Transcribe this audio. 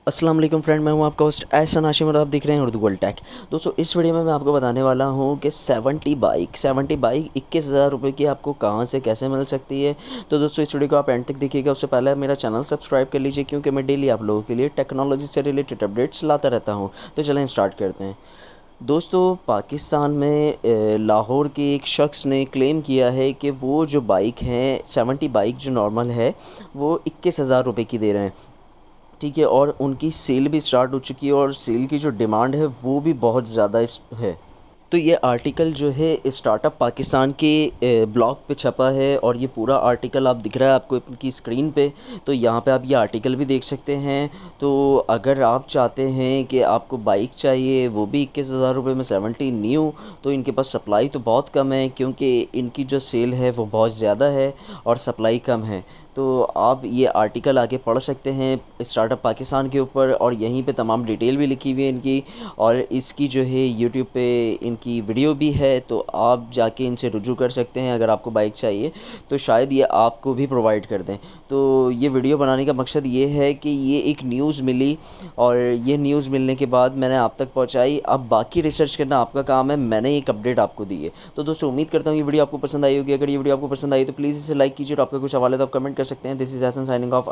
अस्सलाम वालेकुम फ्रेंड, मैं हूं आपका होस्ट एहसन हाशिम और आप देख रहे हैं उर्दू वर्ल्ड टेक। दोस्तों इस वीडियो में मैं आपको बताने वाला हूं कि 70 बाइक 21,000 रुपये की आपको कहां से कैसे मिल सकती है। तो दोस्तों इस वीडियो को आप एंड तक देखिएगा। उससे पहले मेरा चैनल सब्सक्राइब कर लीजिए क्योंकि मैं डेली आप लोगों के लिए टेक्नोलॉजी से रिलेटेड अपडेट्स लाता रहता हूँ। तो चलें स्टार्ट करते हैं। दोस्तों पाकिस्तान में लाहौर के एक शख्स ने क्लेम किया है कि वो जो बाइक हैं 70 बाइक जो नॉर्मल है वो 21,000 रुपये की दे रहे हैं। ठीक है, और उनकी सेल भी स्टार्ट हो चुकी है और सेल की जो डिमांड है वो भी बहुत ज़्यादा इस है। तो ये आर्टिकल जो है स्टार्टअप पाकिस्तान के ब्लॉग पे छपा है और ये पूरा आर्टिकल आप दिख रहा है आपको इनकी स्क्रीन पे। तो यहाँ पे आप ये आर्टिकल भी देख सकते हैं। तो अगर आप चाहते हैं कि आपको बाइक चाहिए वो भी 21,000 रुपये में 70 न्यू, तो इनके पास सप्लाई तो बहुत कम है क्योंकि इनकी जो सेल है वो बहुत ज़्यादा है और सप्लाई कम है। तो आप ये आर्टिकल आके पढ़ सकते हैं स्टार्टअप पाकिस्तान के ऊपर और यहीं पे तमाम डिटेल भी लिखी हुई है इनकी। और इसकी जो है यूट्यूब पे इनकी वीडियो भी है, तो आप जाके इनसे रुजू कर सकते हैं। अगर आपको बाइक चाहिए तो शायद ये आपको भी प्रोवाइड कर दें। तो ये वीडियो बनाने का मकसद ये है कि ये एक न्यूज़ मिली और ये न्यूज़ मिलने के बाद मैंने आप तक पहुँचाई। अब बाकी रिसर्च करना आपका काम है, मैंने एक अपडेट आपको दी है। तो दोस्तों उम्मीद करता हूँ ये वीडियो आपको पसंद आई होगी। अगर ये वीडियो आपको पसंद आई तो प्लीज़ इसे लाइक कीजिए और आपका कुछ सवाल है तो आप कमेंट कर सकते हैं। This is Hasan signing of.